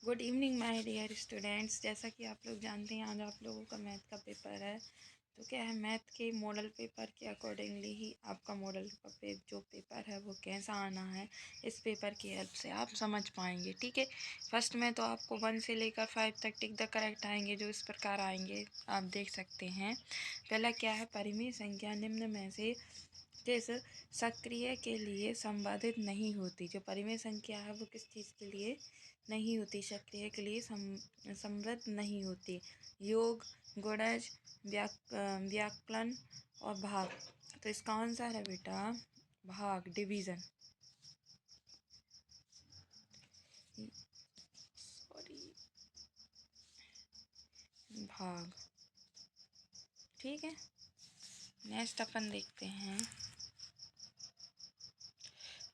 Good evening my dear students. जैसा कि आप लोग जानते हैं, आज आप लोगों का मैथ का पेपर है। तो क्या है, मैथ के मॉडल पेपर के अकॉर्डिंगली ही आपका मॉडल का जो पेपर है वो कैसा आना है, इस पेपर की हेल्प से आप समझ पाएंगे। ठीक है, फर्स्ट में तो आपको 1 से लेकर 5 तक टिक द करेक्ट आएंगे, जो इस प्रकार आएंगे, आप देख सकते हैं। पहला क्या है, परिमेय संख्या निम्न में से जिस सक्रिय के लिए संवादित नहीं होती। जो परिमेय संख्या है वो किस चीज़ के लिए नहीं होती, सक्रिय के लिए समृद्ध नहीं होती। योग, गुणज, व्याकलन और भाग। तो इसका आंसर है बेटा भाग, डिवीज़न। सॉरी, भाग। ठीक है, नेक्स्ट अपन देखते हैं।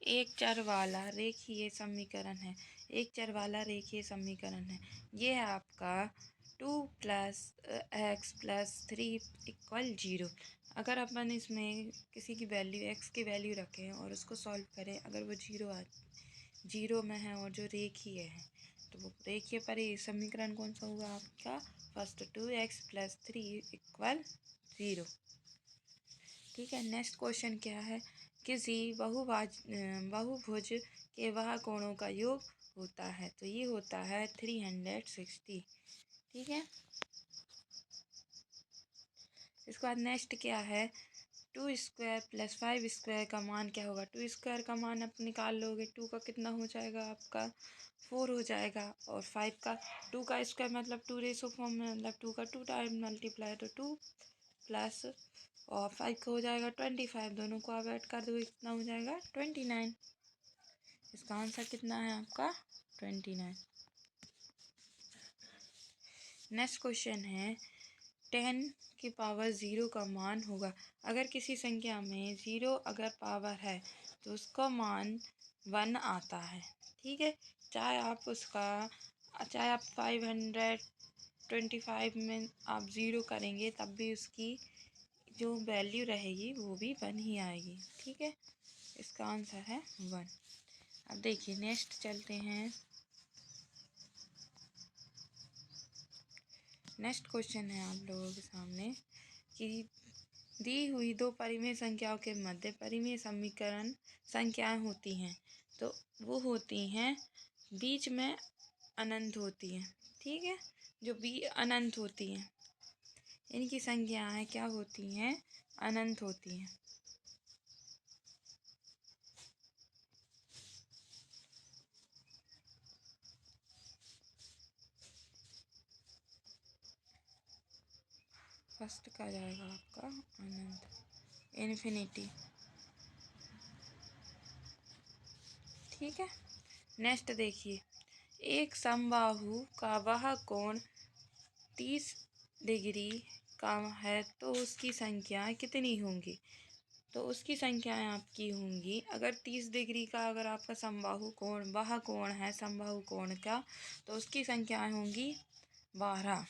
एक चर वाला रेखीय समीकरण है। एक चर वाला रेखीय समीकरण है। ये है आपका 2 + x + 3 = 0। अगर अपन इसमें किसी की वैल्यू x की वैल्यू रखें और उसको सॉल्व करें, अगर वो जीरो में है और जो रेखीय है, तो वो रेखीय पर ये समीकरण कौन सा होगा आपका, फर्स्ट 2x + 3 = 0। ठीक है, नेक्स्ट क्वेश्चन क्या है, किसी बहुभुज के वह कोणों का योग होता है। तो ये होता है 360। ठीक है, इसके बाद नेक्स्ट क्या है, 2² + 5² का मान क्या होगा। 2² का मान आप निकाल लोगे, 2 का कितना हो जाएगा आपका 4 हो जाएगा, और 5 का 2 का स्क्वायर मतलब 2 रेशो फॉर्म में, मतलब 2 का 2 टाइम मल्टीप्लाई, तो 2 प्लस और 5 का हो जाएगा 25। दोनों को आप ऐड कर दोगे, कितना हो जाएगा 29। इसका आंसर कितना है आपका 29। नेक्स्ट क्वेश्चन है, 10⁻0 का मान होगा। अगर किसी संख्या में 0 अगर पावर है तो उसका मान 1 आता है। ठीक है, चाहे आप 525 में आप 0 करेंगे, तब भी उसकी जो वैल्यू रहेगी वो भी 1 ही आएगी। ठीक है, इसका आंसर है 1। अब देखिए, नेक्स्ट चलते हैं। नेक्स्ट क्वेश्चन है आप लोगों के सामने कि दी हुई दो परिमेय संख्याओं के मध्य परिमेय समीकरण संख्याएं होती हैं, तो वो होती हैं बीच में अनंत होती हैं। ठीक है, जो अनंत होती हैं, इनकी संख्याएं क्या होती हैं, अनंत होती हैं। फर्स्ट का जाएगा आपका अनंत, इन्फिनिटी। ठीक है, नेक्स्ट देखिए, एक समबाहु का वह कोण 30 डिग्री का है तो उसकी संख्याएं कितनी होंगी। तो उसकी संख्याएं आपकी होंगी, अगर 30 डिग्री का अगर आपका समबाहु कोण, वह कोण है समबाहु कोण का, तो उसकी संख्याएं होंगी 12।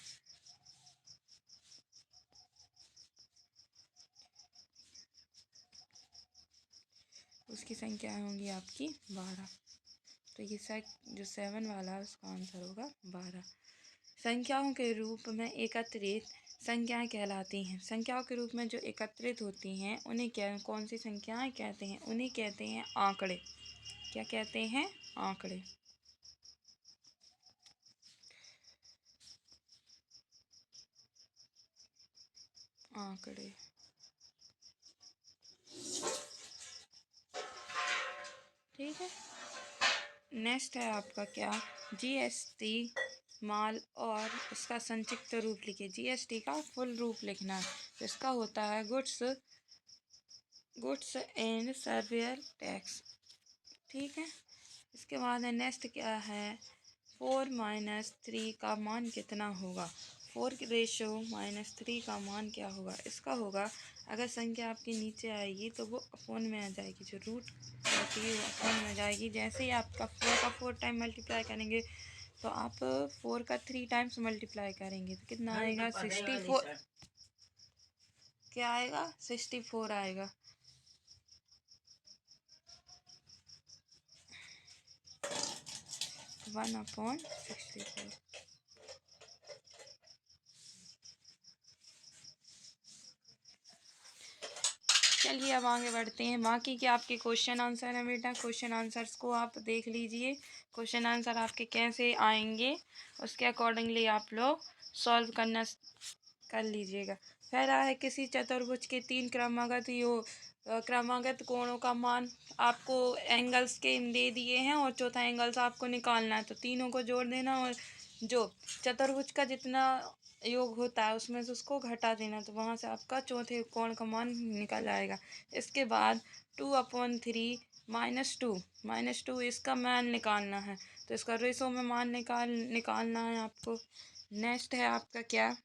उसकी संख्याएं होंगी आपकी 12। तो ये जो 7 वाला है उसका आंसर होगा 12। संख्याओं के रूप में एकत्रित संख्याएं कहलाती हैं। संख्याओं के रूप में जो एकत्रित होती हैं उन्हें कौन सी संख्याएं कहते हैं, उन्हें कहते हैं आंकड़े। क्या कहते हैं, आंकड़े। आंकड़े। ठीक है, नेक्स्ट है आपका क्या, जीएसटी माल और इसका संक्षिप्त रूप लिखिए। जीएसटी का फुल रूप लिखना है, तो इसका होता है गुड्स एंड सर्विस टैक्स। ठीक है, इसके बाद है नेक्स्ट क्या है, 4 - 3 का मान कितना होगा। 4/-3 का मान क्या होगा, इसका होगा, अगर संख्या आपकी नीचे आएगी तो वो अपोन में आ जाएगी, जो रूट होती है वो अपोन में आ जाएगी। जैसे ही आपका 4 का 4 टाइम मल्टीप्लाई करेंगे, तो आप 4 का 3 टाइम्स मल्टीप्लाई करेंगे तो कितना आएगा, 64। क्या आएगा, 64 आएगा। 1/64। चलिए अब आगे बढ़ते हैं। बाकी के आपके क्वेश्चन आंसर हैं बेटा, क्वेश्चन आंसर्स को आप देख लीजिए। क्वेश्चन आंसर आपके कैसे आएंगे उसके अकॉर्डिंगली आप लोग सॉल्व करना कर लीजिएगा। पहला है किसी चतुर्भुज के 3 क्रमागत कोणों का मान आपको एंगल्स के दे दिए हैं और चौथा एंगल्स आपको निकालना है। तो तीनों को जोड़ देना और जो चतुर्भुज का जितना योग होता है उसमें से उसको घटा देना, तो वहाँ से आपका चौथे कोण का मान निकल आएगा। इसके बाद 2/3 -2 इसका मान निकालना है, तो इसका रेशो में मान निकालना है आपको। नेक्स्ट है आपका क्या,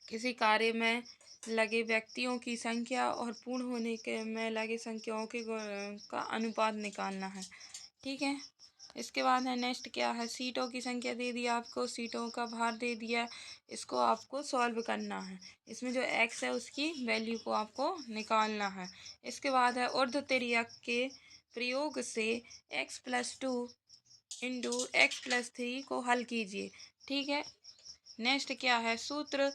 किसी कार्य में लगे व्यक्तियों की संख्या और पूर्ण होने के में लगे संख्याओं के का अनुपात निकालना है। ठीक है। इसके बाद है नेक्स्ट क्या है, सीटों की संख्या दे दी आपको, सीटों का भार दे दिया, इसको आपको सॉल्व करना है। इसमें जो x है उसकी वैल्यू को आपको निकालना है। इसके बाद है ऊर्ध्वतिर्यक के प्रयोग से x+2 इंटू x+3 को हल कीजिए। ठीक है। नेक्स्ट क्या है, सूत्र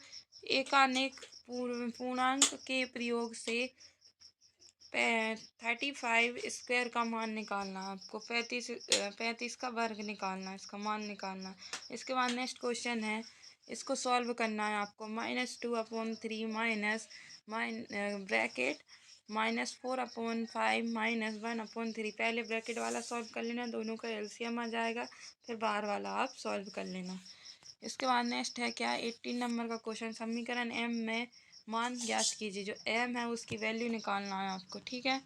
एकानेक पूर्णांक के प्रयोग से 35 स्क्वायर का मान निकालना है आपको। 35 का वर्ग निकालना है, इसका मान निकालना है। इसके बाद नेक्स्ट क्वेश्चन है, इसको सॉल्व करना है आपको। -2/3 ब्रैकेट -4/5 -1/3। पहले ब्रैकेट वाला सॉल्व कर लेना, दोनों का एलसीएम आ जाएगा, फिर बाहर वाला आप सॉल्व कर लेना। इसके बाद नेक्स्ट है क्या, 18 नंबर का क्वेश्चन, समीकरण m में मान ज्ञात कीजिए। जो m है उसकी वैल्यू निकालना है आपको। ठीक है।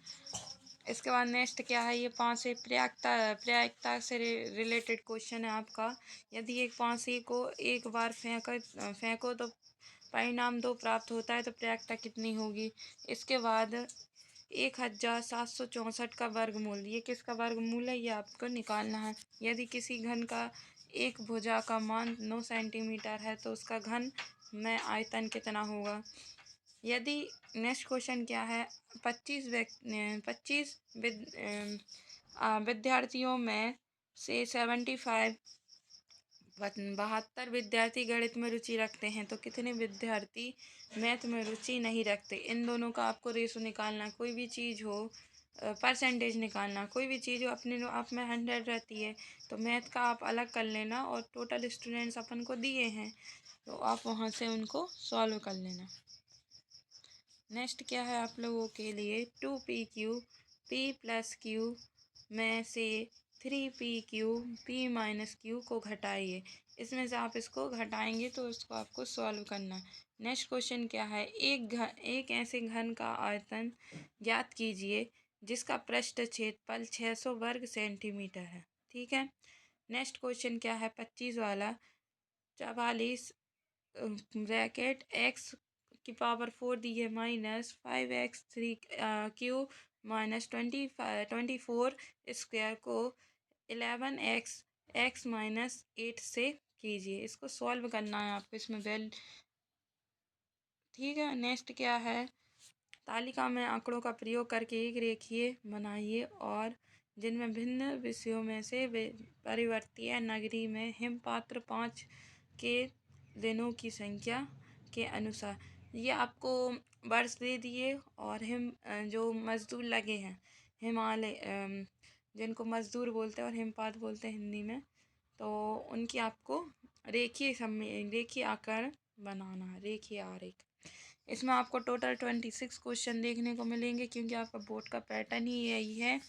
इसके बाद नेक्स्ट क्या है, ये 5 प्रायिकता से रिलेटेड क्वेश्चन है आपका। यदि एक फांसी को एक बार फेंको तो परिणाम 2 प्राप्त होता है, तो प्रायिकता कितनी होगी। इसके बाद 1764 का वर्गमूल, ये किसका वर्गमूल है, ये आपको निकालना है। यदि किसी घन का एक भुजा का मान 9 सेंटीमीटर है तो उसका घन में आयतन कितना होगा। यदि नेक्स्ट क्वेश्चन क्या है, 25 विद्यार्थियों में से 72 विद्यार्थी गणित में रुचि रखते हैं, तो कितने विद्यार्थी मैथ में रुचि नहीं रखते। इन दोनों का आपको रेशो निकालना। कोई भी चीज़ हो परसेंटेज निकालना, कोई भी चीज़ हो अपने आप में 100 रहती है, तो मैथ का आप अलग कर लेना और टोटल स्टूडेंट्स अपन को दिए हैं तो आप वहाँ से उनको सॉल्व कर लेना। नेक्स्ट क्या है आप लोगों के लिए, 2PQ P+Q में से 3PQ P-Q को घटाइए। इसमें से आप इसको घटाएंगे तो इसको आपको सॉल्व करना है। नेक्स्ट क्वेश्चन क्या है, एक ऐसे घन का आयतन ज्ञात कीजिए जिसका पृष्ठ क्षेत्रफल 600 वर्ग सेंटीमीटर है। ठीक है। नेक्स्ट क्वेश्चन क्या है, 25 वाला, 44 ब्रैकेट x⁴ दी है -5x3 -24 स्क्वायर को 11x(x−8) से कीजिए। इसको सॉल्व करना है आपको, इसमें ठीक है। नेक्स्ट क्या है, तालिका में आंकड़ों का प्रयोग करके एक रेखीय बनाइए और जिनमें भिन्न विषयों में से परिवर्तीय नगरी में हिमपात्र 5 के दिनों की संख्या के अनुसार। ये आपको वर्ष दे दिए और जो मजदूर लगे हैं हिमालय, जिनको मजदूर बोलते हैं और हिमपात बोलते हैं हिंदी में, तो उनकी आपको रेखीय आकार बनाना है, रेखीय आरेख। इसमें आपको टोटल 26 क्वेश्चन देखने को मिलेंगे, क्योंकि आपका बोर्ड का पैटर्न ही यही है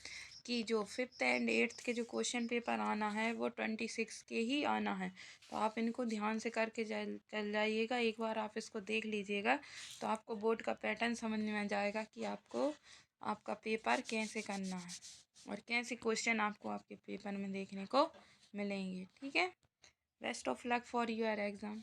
कि जो 5th एंड 8th के जो क्वेश्चन पेपर आना है वो 26 के ही आना है। तो आप इनको ध्यान से करके चल जाइएगा। एक बार आप इसको देख लीजिएगा तो आपको बोर्ड का पैटर्न समझ में आ जाएगा कि आपको आपका पेपर कैसे करना है और कैसे क्वेश्चन आपको आपके पेपर में देखने को मिलेंगे। ठीक है। Best of luck for your exam.